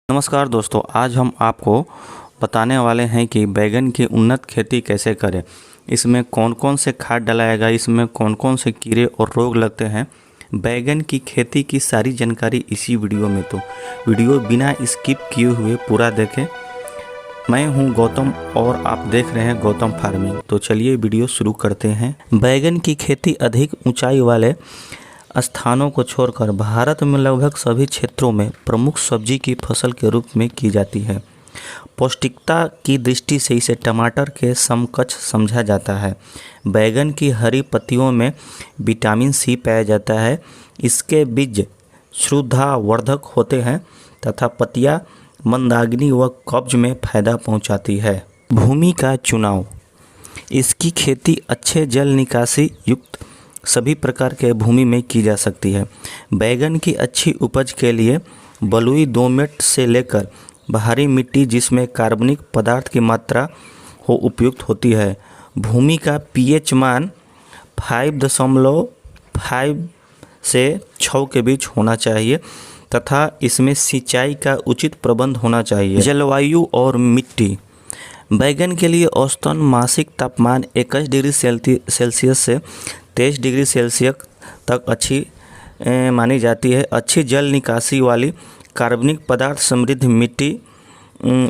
नमस्कार दोस्तों, आज हम आपको बताने वाले हैं कि बैगन की उन्नत खेती कैसे करें। इसमें कौन कौन से खाद डलाएगा, इसमें कौन कौन से कीड़े और रोग लगते हैं। बैगन की खेती की सारी जानकारी इसी वीडियो में, तो वीडियो बिना स्किप किए हुए पूरा देखें। मैं हूं गौतम और आप देख रहे हैं गौतम फार्मिंग। तो चलिए वीडियो शुरू करते हैं। बैगन की खेती अधिक ऊंचाई वाले स्थानों को छोड़कर भारत में लगभग सभी क्षेत्रों में प्रमुख सब्जी की फसल के रूप में की जाती है। पौष्टिकता की दृष्टि से इसे टमाटर के समकक्ष समझा जाता है। बैगन की हरी पत्तियों में विटामिन सी पाया जाता है। इसके बीज क्षुधावर्धक होते हैं तथा पत्तियां मंदाग्नि व कब्ज में फायदा पहुंचाती है। भूमि का चुनाव। इसकी खेती अच्छे जल निकासी युक्त सभी प्रकार के भूमि में की जा सकती है। बैगन की अच्छी उपज के लिए बलुई दोमट से लेकर भारी मिट्टी जिसमें कार्बनिक पदार्थ की मात्रा हो उपयुक्त होती है। भूमि का पीएच मान 5.5 से 6 के बीच होना चाहिए तथा इसमें सिंचाई का उचित प्रबंध होना चाहिए। जलवायु और मिट्टी। बैगन के लिए औसतन मासिक तापमान 21 डिग्री सेल्सियस से 23 डिग्री सेल्सियस तक अच्छी मानी जाती है। अच्छी जल निकासी वाली कार्बनिक पदार्थ समृद्ध मिट्टी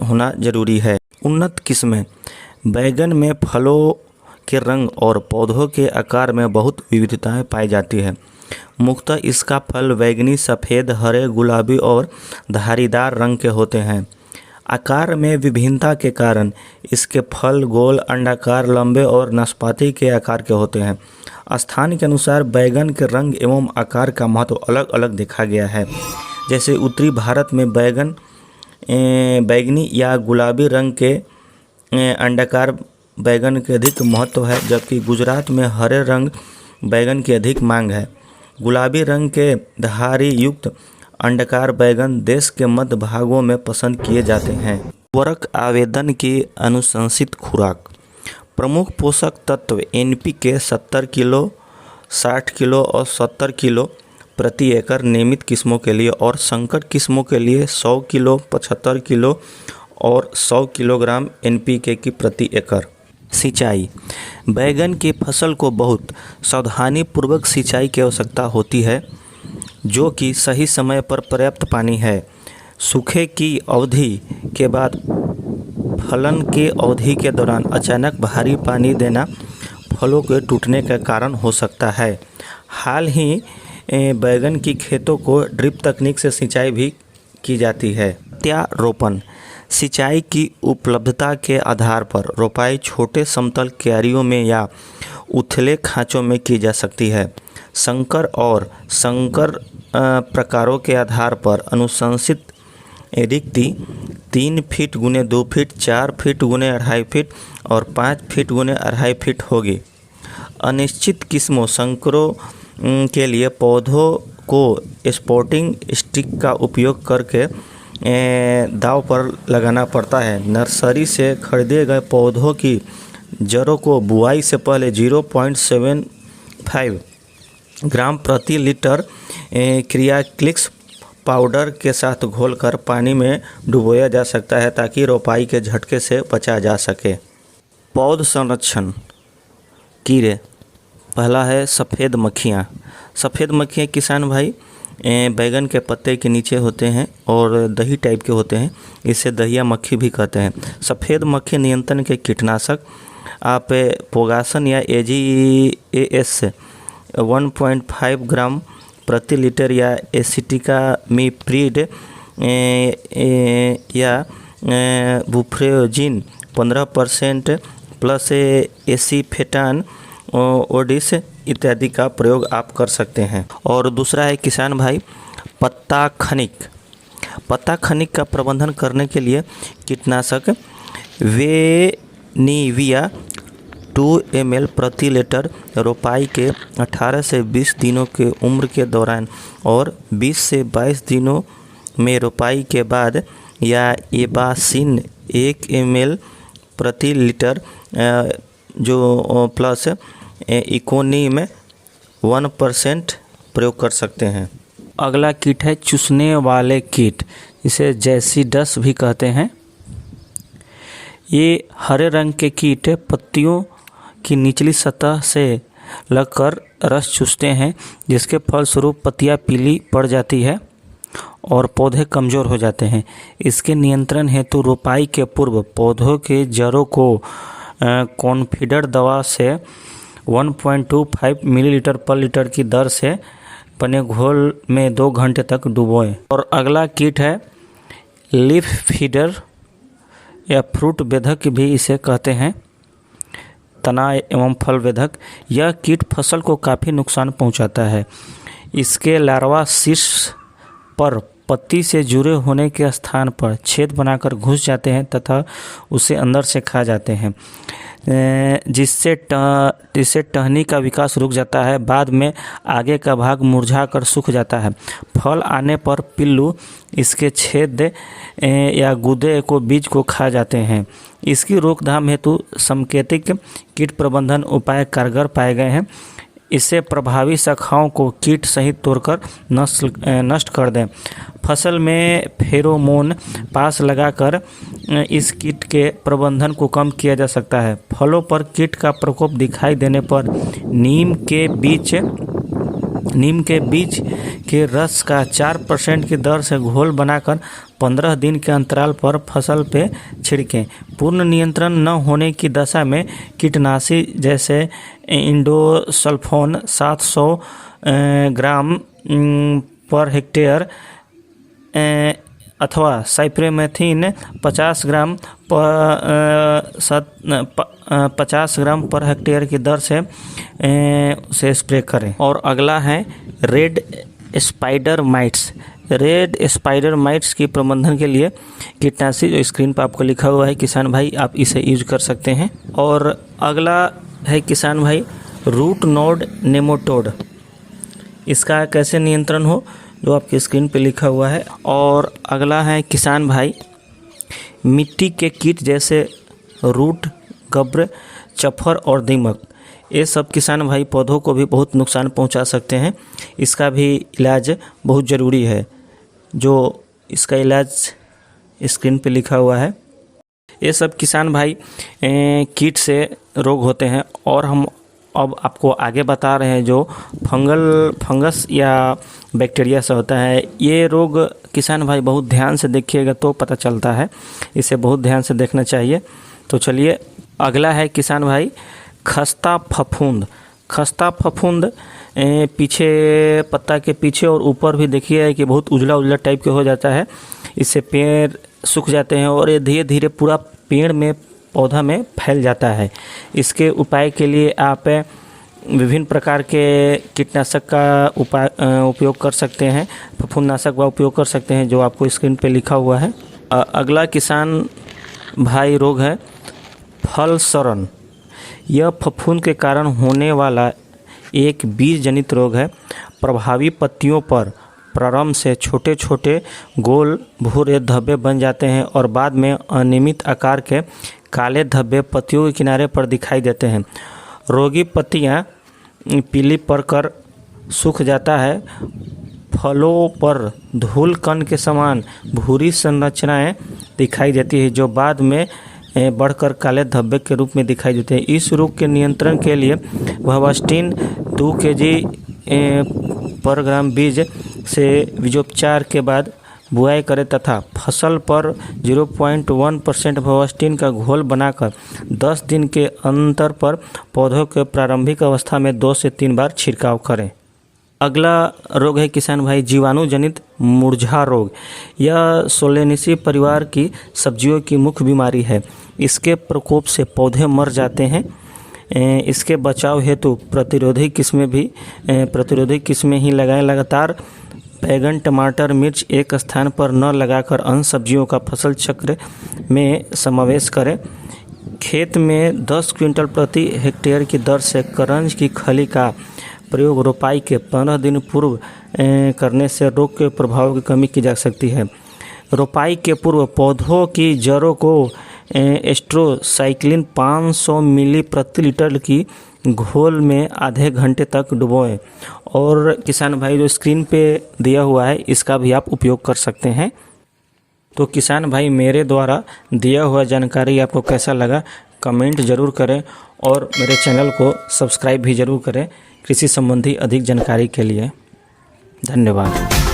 होना जरूरी है। उन्नत किस्में। बैगन में फलों के रंग और पौधों के आकार में बहुत विविधताएं पाई जाती है। मुख्यतः इसका फल बैंगनी, सफ़ेद, हरे, गुलाबी और धारीदार रंग के होते हैं। आकार में विभिन्नता के कारण इसके फल गोल, अंडाकार, लंबे और नाशपाती के आकार के होते हैं। स्थान के अनुसार बैगन के रंग एवं आकार का महत्व अलग अलग देखा गया है। जैसे उत्तरी भारत में बैगन बैंगनी या गुलाबी रंग के अंडाकार बैगन के अधिक महत्व है, जबकि गुजरात में हरे रंग बैगन की अधिक मांग है। गुलाबी रंग के धारी युक्त अंडाकार बैगन देश के मध्य भागों में पसंद किए जाते हैं। उर्वरक आवेदन की अनुशंसित खुराक। प्रमुख पोषक तत्व एनपीके 70 किलो, 60 किलो और 70 किलो प्रति एकड़ नियमित किस्मों के लिए और संकर किस्मों के लिए 100 किलो, 75 किलो और 100 किलोग्राम एनपीके की प्रति एकड़। सिंचाई। बैगन की फसल को बहुत सावधानीपूर्वक सिंचाई की आवश्यकता होती है, जो कि सही समय पर पर्याप्त पानी है। सूखे की अवधि के बाद फलन की अवधि के दौरान अचानक भारी पानी देना फलों के टूटने का कारण हो सकता है। हाल ही बैगन की खेतों को ड्रिप तकनीक से सिंचाई भी की जाती है। प्रत्यारोपण। सिंचाई की उपलब्धता के आधार पर रोपाई छोटे समतल क्यारियों में या उथले खांचों में की जा सकती है। संकर और संकर प्रकारों के आधार पर अनुशंसित रिक्ति 3 फीट गुने 2 फीट, 4 फीट गुने 2.5 फीट और 5 फीट गुने 2.5 फीट होगी। अनिश्चित किस्मों संकरों के लिए पौधों को स्पोर्टिंग स्टिक का उपयोग करके दांव पर लगाना पड़ता है। नर्सरी से खरीदे गए पौधों की जड़ों को बुआई से पहले 0.75 ग्राम प्रति लीटर क्रियाक्लिक्स पाउडर के साथ घोलकर पानी में डुबोया जा सकता है ताकि रोपाई के झटके से बचा जा सके। पौध संरक्षण। कीड़े। पहला है सफ़ेद मक्खियाँ। सफ़ेद मक्खियाँ किसान भाई बैगन के पत्ते के नीचे होते हैं और दही टाइप के होते हैं, इसे दहिया मक्खी भी कहते हैं। सफ़ेद मक्खी नियंत्रण के कीटनाशक आप पोगासन या AGAS 1.5 ग्राम प्रति लीटर या एसिटिकामिप्रिड या बुप्रेजिन 15% प्लस एसीफेटान ओडिस इत्यादि का प्रयोग आप कर सकते हैं। और दूसरा है किसान भाई पत्ता खनिक। पत्ता खनिक का प्रबंधन करने के लिए कीटनाशक वेनिविया 2 ml प्रति लीटर रोपाई के 18 से 20 दिनों के उम्र के दौरान और 20 से 22 दिनों में रोपाई के बाद या एबासिन 1 ml प्रति लीटर जो प्लस इकोनिम 1% प्रयोग कर सकते हैं। अगला कीट है चूसने वाले कीट। इसे जैसीडस भी कहते हैं। ये हरे रंग के कीट पत्तियों की निचली सतह से लगकर रस चूसते हैं, जिसके फलस्वरूप पत्तियां पीली पड़ जाती है और पौधे कमज़ोर हो जाते हैं। इसके नियंत्रण हेतु रोपाई के पूर्व पौधों के जड़ों को कॉन्फिडर दवा से 1.25 मिलीलीटर पर लीटर की दर से बने घोल में 2 घंटे तक डुबोएं। और अगला कीट है लीफ फीडर या फ्रूट बेधक भी इसे कहते हैं, तना एवं फल वेधक। यह कीट फसल को काफ़ी नुकसान पहुंचाता है। इसके लार्वा शीर्ष पर पत्ती से जुड़े होने के स्थान पर छेद बनाकर घुस जाते हैं तथा उसे अंदर से खा जाते हैं, जिससे टहनी का विकास रुक जाता है। बाद में आगे का भाग मुरझाकर सूख जाता है। फल आने पर पिल्लू इसके छेद या गुदे को बीज को खा जाते हैं। इसकी रोकथाम हेतु सांकेतिक कीट प्रबंधन उपाय कारगर पाए गए हैं। इससे प्रभावी शाखाओं को कीट सहित तोड़कर नष्ट कर दें। फसल में फेरोमोन पास लगाकर इस कीट के प्रबंधन को कम किया जा सकता है। फलों पर कीट का प्रकोप दिखाई देने पर नीम के बीज के रस का 4% की दर से घोल बनाकर 15 दिन के अंतराल पर फसल पे छिड़कें। पूर्ण नियंत्रण न होने की दशा में कीटनाशी जैसे इंडोसल्फोन 700 ग्राम पर हेक्टेयर अथवा साइप्रोमेथ्रिन 50 ग्राम पर हेक्टेयर की दर से उसे स्प्रे करें। और अगला है रेड स्पाइडर माइट्स की प्रबंधन के लिए कीटनाशी जो स्क्रीन पर आपको लिखा हुआ है किसान भाई, आप इसे यूज कर सकते हैं। और अगला है किसान भाई रूट नोड नेमाटोड। इसका कैसे नियंत्रण हो जो आपकी स्क्रीन पे लिखा हुआ है। और अगला है किसान भाई मिट्टी के कीट जैसे रूट गब्र, चफर और दीमक। ये सब किसान भाई पौधों को भी बहुत नुकसान पहुंचा सकते हैं। इसका भी इलाज बहुत ज़रूरी है, जो इसका इलाज स्क्रीन पे लिखा हुआ है। ये सब किसान भाई कीट से रोग होते हैं। और हम अब आपको आगे बता रहे हैं जो फंगस या बैक्टीरिया से होता है। ये रोग किसान भाई बहुत ध्यान से देखिएगा तो पता चलता है, इसे बहुत ध्यान से देखना चाहिए। तो चलिए अगला है किसान भाई खस्ता फफूंद। पीछे पत्ता के पीछे और ऊपर भी देखिए कि बहुत उजला टाइप के हो जाता है। इससे पेड़ सूख जाते हैं और ये धीरे धीरे पूरा पेड़ में पौधा में फैल जाता है। इसके उपाय के लिए आप विभिन्न प्रकार के कीटनाशक का उपयोग कर सकते हैं, फफूंदनाशक का उपयोग कर सकते हैं जो आपको स्क्रीन पे लिखा हुआ है। अगला किसान भाई रोग है फल सड़न। यह फफूंद के कारण होने वाला एक बीज जनित रोग है। प्रभावी पत्तियों पर प्रारंभ से छोटे छोटे गोल भूरे धब्बे बन जाते हैं और बाद में अनियमित आकार के काले धब्बे पत्तियों के किनारे पर दिखाई देते हैं। रोगी पत्तियां पीली पड़कर सूख जाता है। फलों पर धूल कण के समान भूरी संरचनाएं दिखाई देती है जो बाद में बढ़कर काले धब्बे के रूप में दिखाई देते हैं। इस रोग के नियंत्रण के लिए वावस्टिन 2 kg पर ग्राम बीज से बीजोपचार के बाद बुआई करें तथा फसल पर 0.1% वावस्टिन का घोल बनाकर 10 दिन के अंतर पर पौधों के प्रारंभिक अवस्था में 2 से 3 बार छिड़काव करें। अगला रोग है किसान भाई जीवाणु जनित मुरझा रोग। यह सोलेनेसी परिवार की सब्जियों की मुख्य बीमारी है। इसके प्रकोप से पौधे मर जाते हैं। इसके बचाव हेतु प्रतिरोधी किस्में ही लगाएं। लगातार बैगन, टमाटर, मिर्च एक स्थान पर न लगाकर अन्य सब्जियों का फसल चक्र में समावेश करें। खेत में 10 क्विंटल प्रति हेक्टेयर की दर से करंज की खली का प्रयोग रोपाई के 15 दिन पूर्व करने से रोग के प्रभाव की कमी की जा सकती है। रोपाई के पूर्व पौधों की जड़ों को एस्ट्रोसाइक्लिन 500 मिली प्रति लीटर की घोल में आधे घंटे तक डुबोएं। और किसान भाई जो स्क्रीन पे दिया हुआ है इसका भी आप उपयोग कर सकते हैं। तो किसान भाई, मेरे द्वारा दिया हुआ जानकारी आपको कैसा लगा कमेंट ज़रूर करें और मेरे चैनल को सब्सक्राइब भी ज़रूर करें कृषि संबंधी अधिक जानकारी के लिए। धन्यवाद।